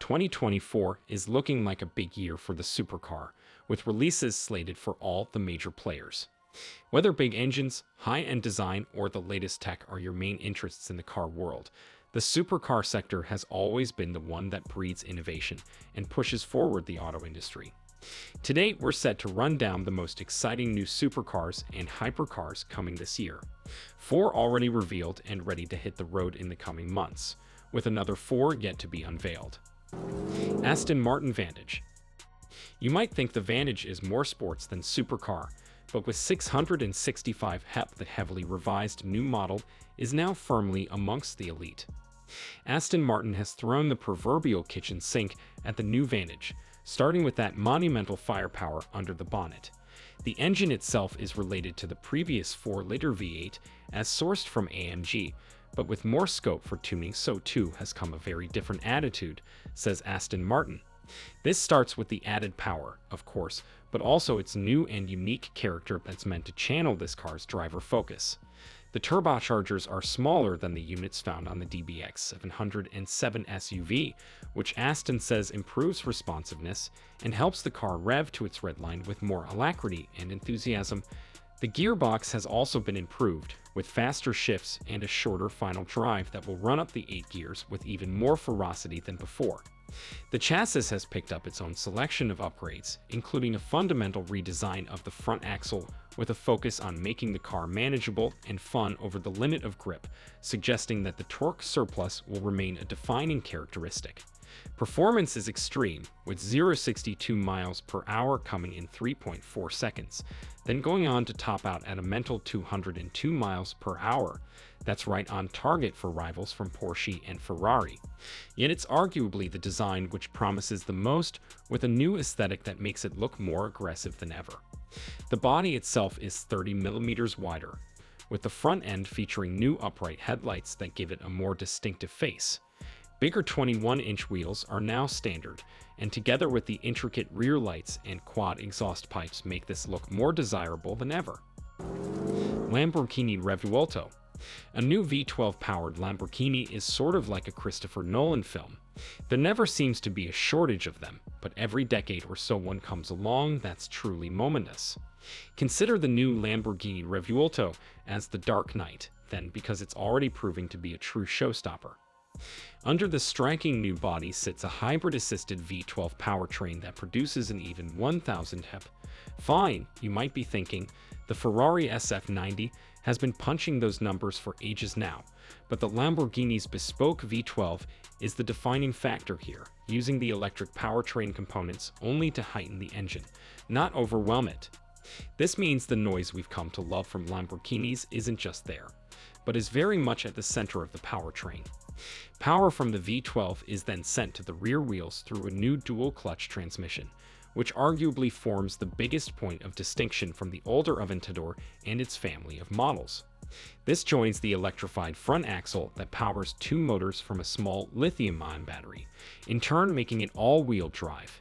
2024 is looking like a big year for the supercar, with releases slated for all the major players. Whether big engines, high-end design, or the latest tech are your main interests in the car world, the supercar sector has always been the one that breeds innovation and pushes forward the auto industry. Today, we're set to run down the most exciting new supercars and hypercars coming this year. 4 already revealed and ready to hit the road in the coming months, with another 4 yet to be unveiled. Aston Martin Vantage. You might think the Vantage is more sports than supercar, but with 665 HP, the heavily revised new model is now firmly amongst the elite. Aston Martin has thrown the proverbial kitchen sink at the new Vantage, starting with that monumental firepower under the bonnet. The engine itself is related to the previous 4-liter V8 as sourced from AMG, but with more scope for tuning, so too has come a very different attitude, says Aston Martin. This starts with the added power, of course, but also its new and unique character that's meant to channel this car's driver focus. The turbochargers are smaller than the units found on the DBX 707 SUV, which Aston says improves responsiveness and helps the car rev to its redline with more alacrity and enthusiasm. The gearbox has also been improved, with faster shifts and a shorter final drive that will run up the 8 gears with even more ferocity than before. The chassis has picked up its own selection of upgrades, including a fundamental redesign of the front axle with a focus on making the car manageable and fun over the limit of grip, suggesting that the torque surplus will remain a defining characteristic. Performance is extreme, with 0-62 miles per hour coming in 3.4 seconds, then going on to top out at a mental 202 miles per hour. That's right on target for rivals from Porsche and Ferrari. Yet it's arguably the design which promises the most, with a new aesthetic that makes it look more aggressive than ever. The body itself is 30 millimeters wider, with the front end featuring new upright headlights that give it a more distinctive face. Bigger 21-inch wheels are now standard, and together with the intricate rear lights and quad exhaust pipes make this look more desirable than ever. Lamborghini Revuelto. A new V12-powered Lamborghini is sort of like a Christopher Nolan film. There never seems to be a shortage of them, but every decade or so one comes along that's truly momentous. Consider the new Lamborghini Revuelto as the Dark Knight, then, because it's already proving to be a true showstopper. Under the striking new body sits a hybrid-assisted V12 powertrain that produces an even 1,000 HP. Fine, you might be thinking, the Ferrari SF90 has been punching those numbers for ages now, but the Lamborghini's bespoke V12 is the defining factor here, using the electric powertrain components only to heighten the engine, not overwhelm it. This means the noise we've come to love from Lamborghinis isn't just there, but is very much at the center of the powertrain. Power from the V12 is then sent to the rear wheels through a new dual-clutch transmission, which arguably forms the biggest point of distinction from the older Aventador and its family of models. This joins the electrified front axle that powers 2 motors from a small lithium-ion battery, in turn making it all-wheel drive.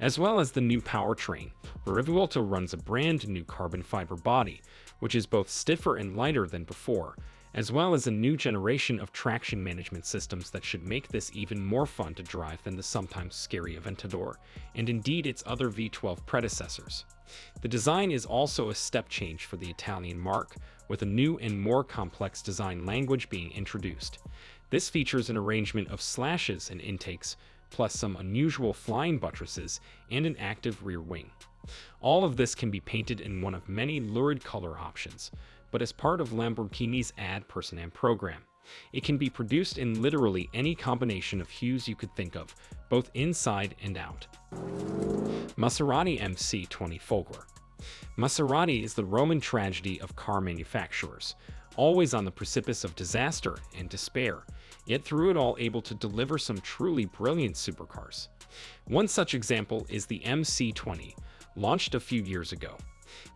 As well as the new powertrain, the Revuelto runs a brand new carbon fiber body, which is both stiffer and lighter than before, as well as a new generation of traction management systems that should make this even more fun to drive than the sometimes scary Aventador, and indeed its other V12 predecessors. The design is also a step change for the Italian marque, with a new and more complex design language being introduced. This features an arrangement of slashes and intakes, plus some unusual flying buttresses and an active rear wing. All of this can be painted in one of many lurid color options, but as part of Lamborghini's Ad Personam program. It can be produced in literally any combination of hues you could think of, both inside and out. Maserati MC20 Folklore. Maserati is the Roman tragedy of car manufacturers, always on the precipice of disaster and despair, yet through it all able to deliver some truly brilliant supercars. One such example is the MC20, launched a few years ago.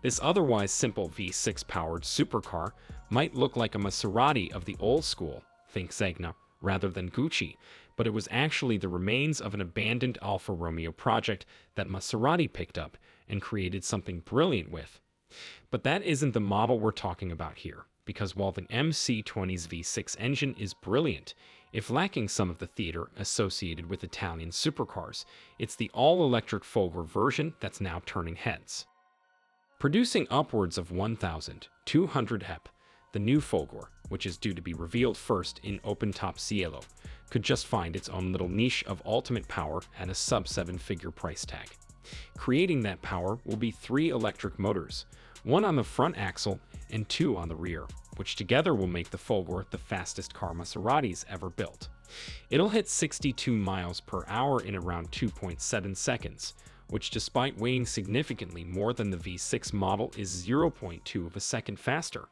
This otherwise simple V6-powered supercar might look like a Maserati of the old school, think Zegna, rather than Gucci, but it was actually the remains of an abandoned Alfa Romeo project that Maserati picked up and created something brilliant with. But that isn't the model we're talking about here, because while the MC20's V6 engine is brilliant, If lacking some of the theater associated with Italian supercars, it's the all-electric Folger version that's now turning heads. Producing upwards of 1,200 HP, the new Folger, which is due to be revealed first in open-top Cielo, could just find its own little niche of ultimate power at a sub-7-figure price tag. Creating that power will be 3 electric motors, 1 on the front axle and 2 on the rear, which together will make the Folger the fastest car Maseratis ever built. It'll hit 62 miles per hour in around 2.7 seconds, which despite weighing significantly more than the V6 model is 0.2 of a second faster.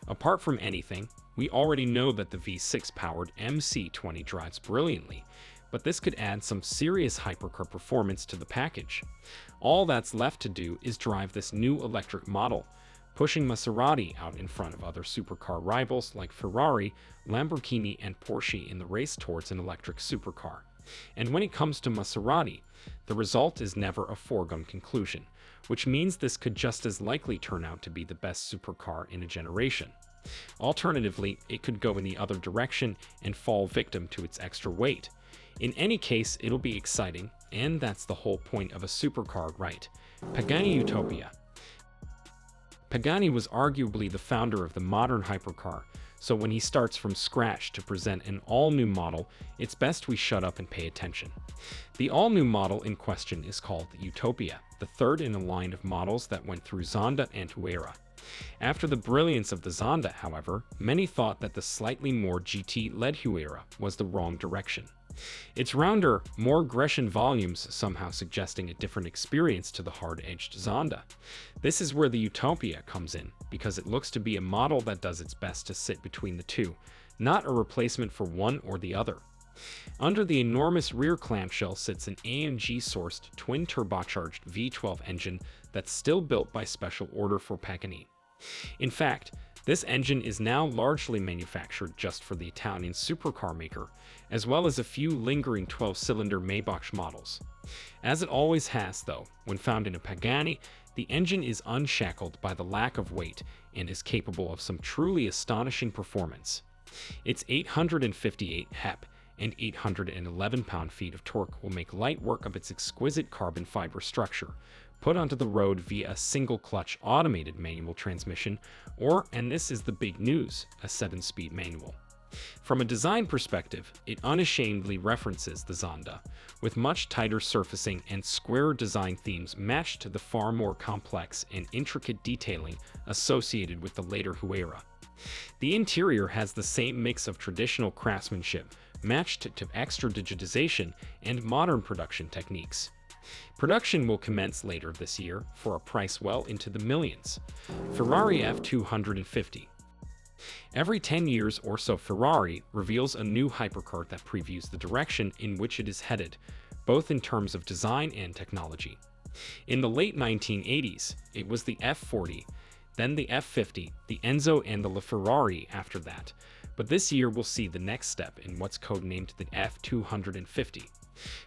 Apart from anything, we already know that the V6-powered MC20 drives brilliantly, but this could add some serious hypercar performance to the package. All that's left to do is drive this new electric model, pushing Maserati out in front of other supercar rivals like Ferrari, Lamborghini, and Porsche in the race towards an electric supercar. And when it comes to Maserati, the result is never a foregone conclusion, which means this could just as likely turn out to be the best supercar in a generation. Alternatively, it could go in the other direction and fall victim to its extra weight. In any case, it'll be exciting, and that's the whole point of a supercar, right? Pagani Utopia. Pagani was arguably the founder of the modern hypercar, so when he starts from scratch to present an all-new model, it's best we shut up and pay attention. The all-new model in question is called the Utopia, the third in a line of models that went through Zonda and Huayra. After the brilliance of the Zonda, however, many thought that the slightly more GT-led Huayra was the wrong direction. Its rounder, more Grecian volumes somehow suggesting a different experience to the hard-edged Zonda. This is where the Utopia comes in, because it looks to be a model that does its best to sit between the two, not a replacement for one or the other. Under the enormous rear clamshell sits an AMG-sourced twin-turbocharged V12 engine that's still built by special order for Pagani. In fact, this engine is now largely manufactured just for the Italian supercar maker, as well as a few lingering 12-cylinder Maybach models. As it always has, though, when found in a Pagani, the engine is unshackled by the lack of weight and is capable of some truly astonishing performance. Its 858 HP and 811 pound-feet of torque will make light work of its exquisite carbon fiber structure, put onto the road via a single-clutch automated manual transmission, or, and this is the big news, a 7-speed manual. From a design perspective, it unashamedly references the Zonda, with much tighter surfacing and squarer design themes matched to the far more complex and intricate detailing associated with the later Huayra. The interior has the same mix of traditional craftsmanship matched to extra digitization and modern production techniques. Production will commence later this year for a price well into the millions. Ferrari F250. Every 10 years or so, Ferrari reveals a new hypercar that previews the direction in which it is headed, both in terms of design and technology. In the late 1980s, it was the F40, then the F50, the Enzo, and the LaFerrari after that. But this year we'll see the next step in what's codenamed the F250.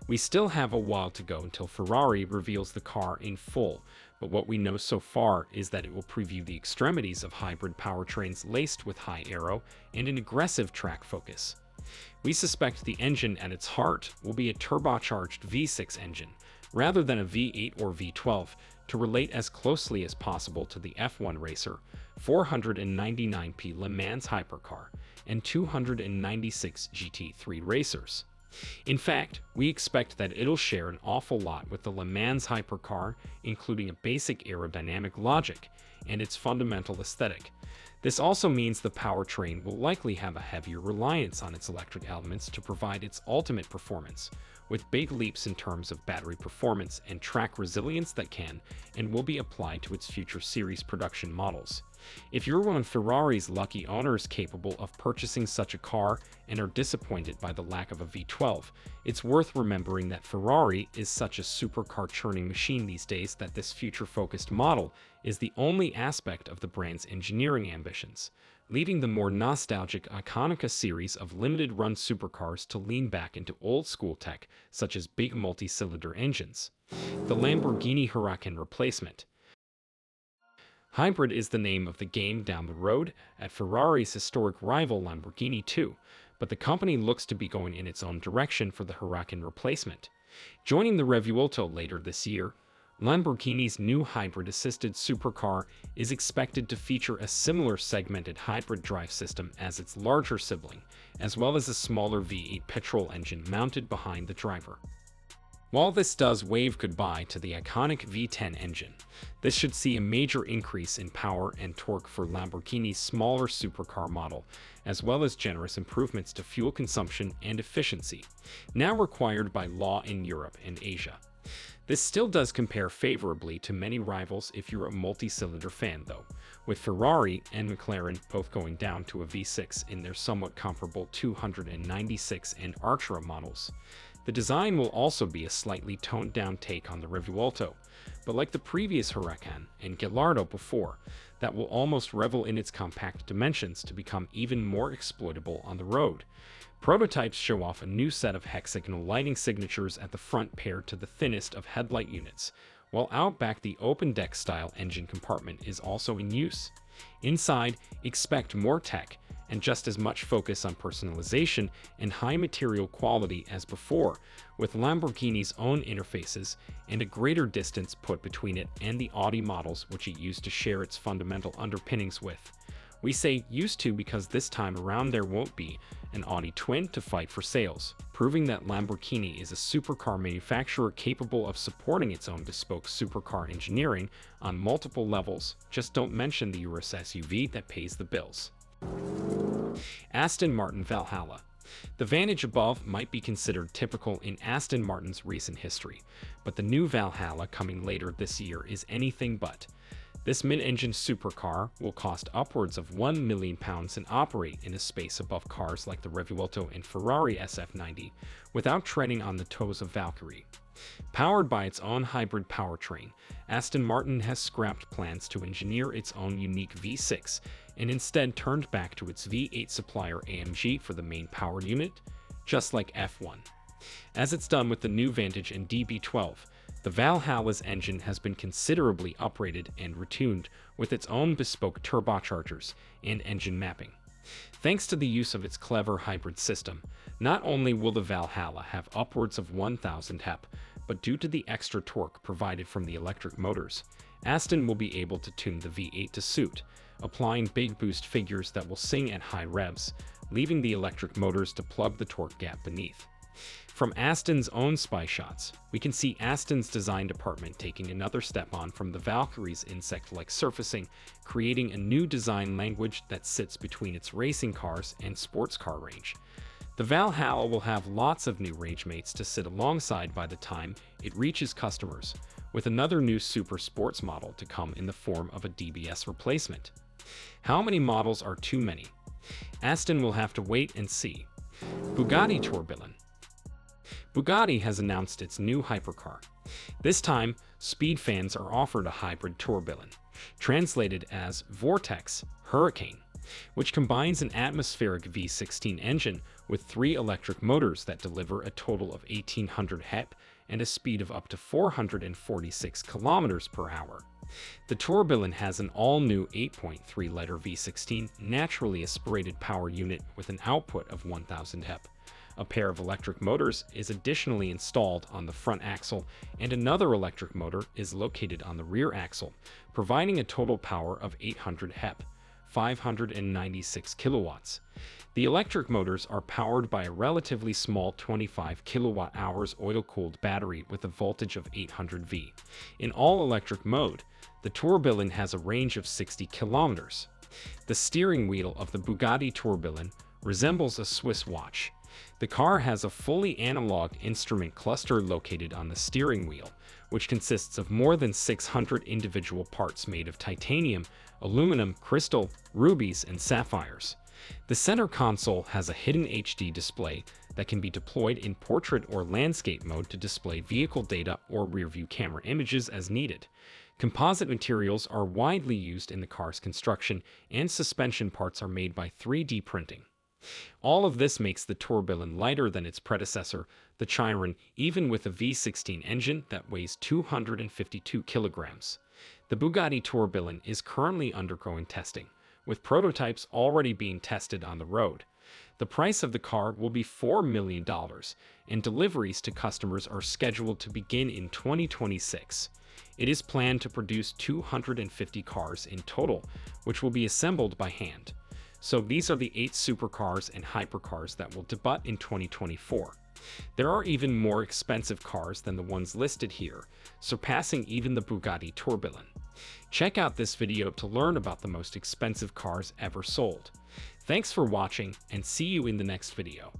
We still have a while to go until Ferrari reveals the car in full, but what we know so far is that it will preview the extremities of hybrid powertrains laced with high aero and an aggressive track focus. We suspect the engine at its heart will be a turbocharged V6 engine, rather than a V8 or V12, to relate as closely as possible to the F1 racer, 499p Le Mans hypercar, and 296 GT3 racers. In fact, we expect that it'll share an awful lot with the Le Mans hypercar, including a basic aerodynamic logic and its fundamental aesthetic. This also means the powertrain will likely have a heavier reliance on its electric elements to provide its ultimate performance, with big leaps in terms of battery performance and track resilience that can and will be applied to its future series production models. If you're one of Ferrari's lucky owners capable of purchasing such a car and are disappointed by the lack of a V12, it's worth remembering that Ferrari is such a supercar churning machine these days that this future-focused model is the only aspect of the brand's engineering ambitions, leaving the more nostalgic Iconica series of limited-run supercars to lean back into old-school tech, such as big multi-cylinder engines. The Lamborghini Huracan replacement. Hybrid is the name of the game down the road at Ferrari's historic rival Lamborghini too, but the company looks to be going in its own direction for the Huracan replacement. Joining the Revuelto later this year, Lamborghini's new hybrid-assisted supercar is expected to feature a similar segmented hybrid drive system as its larger sibling, as well as a smaller V8 petrol engine mounted behind the driver. While this does wave goodbye to the iconic V10 engine, this should see a major increase in power and torque for Lamborghini's smaller supercar model, as well as generous improvements to fuel consumption and efficiency, now required by law in Europe and Asia. This still does compare favorably to many rivals if you're a multi-cylinder fan though, with Ferrari and McLaren both going down to a V6 in their somewhat comparable 296 and Artura models. The design will also be a slightly toned-down take on the Revuelto, but like the previous Huracan and Gallardo before, that will almost revel in its compact dimensions to become even more exploitable on the road. Prototypes show off a new set of hexagonal lighting signatures at the front paired to the thinnest of headlight units, while out back the open-deck style engine compartment is also in use. Inside, expect more tech, and just as much focus on personalization and high material quality as before, with Lamborghini's own interfaces and a greater distance put between it and the Audi models which it used to share its fundamental underpinnings with. We say used to because this time around there won't be an Audi twin to fight for sales, proving that Lamborghini is a supercar manufacturer capable of supporting its own bespoke supercar engineering on multiple levels. Just don't mention the Urus SUV that pays the bills. Aston Martin Valhalla. The Vantage above might be considered typical in Aston Martin's recent history, but the new Valhalla coming later this year is anything but. This mid-engine supercar will cost upwards of £1 million and operate in a space above cars like the Revuelto and Ferrari SF90, without treading on the toes of Valkyrie. Powered by its own hybrid powertrain, Aston Martin has scrapped plans to engineer its own unique V6 and instead turned back to its V8 supplier AMG for the main power unit, just like F1. As it's done with the new Vantage and DB12, the Valhalla's engine has been considerably upgraded and retuned with its own bespoke turbochargers and engine mapping. Thanks to the use of its clever hybrid system, not only will the Valhalla have upwards of 1,000 HP, but due to the extra torque provided from the electric motors, Aston will be able to tune the V8 to suit, applying big boost figures that will sing at high revs, leaving the electric motors to plug the torque gap beneath. From Aston's own spy shots, we can see Aston's design department taking another step on from the Valkyrie's insect-like surfacing, creating a new design language that sits between its racing cars and sports car range. The Valhalla will have lots of new range mates to sit alongside by the time it reaches customers, with another new super sports model to come in the form of a DBS replacement. How many models are too many? Aston will have to wait and see. Bugatti Tourbillon. Bugatti has announced its new hypercar. This time, speed fans are offered a hybrid tourbillon, translated as Vortex Hurricane, which combines an atmospheric V16 engine with 3 electric motors that deliver a total of 1,800 HP and a speed of up to 446 km per hour. The tourbillon has an all-new 8.3-liter V16 naturally aspirated power unit with an output of 1,000 HP. A pair of electric motors is additionally installed on the front axle, and another electric motor is located on the rear axle, providing a total power of 800 HP, 596 kilowatts. The electric motors are powered by a relatively small 25 kilowatt-hours oil-cooled battery with a voltage of 800 V. In all-electric mode, the tourbillon has a range of 60 kilometers. The steering wheel of the Bugatti tourbillon resembles a Swiss watch. The car has a fully analog instrument cluster located on the steering wheel, which consists of more than 600 individual parts made of titanium, aluminum, crystal, rubies, and sapphires. The center console has a hidden HD display that can be deployed in portrait or landscape mode to display vehicle data or rear-view camera images as needed. Composite materials are widely used in the car's construction, and suspension parts are made by 3D printing. All of this makes the tourbillon lighter than its predecessor, the Chiron, even with a V16 engine that weighs 252 kilograms. The Bugatti tourbillon is currently undergoing testing, with prototypes already being tested on the road. The price of the car will be $4 million, and deliveries to customers are scheduled to begin in 2026. It is planned to produce 250 cars in total, which will be assembled by hand. So these are the 8 supercars and hypercars that will debut in 2024. There are even more expensive cars than the ones listed here, surpassing even the Bugatti Tourbillon. Check out this video to learn about the most expensive cars ever sold. Thanks for watching, and see you in the next video.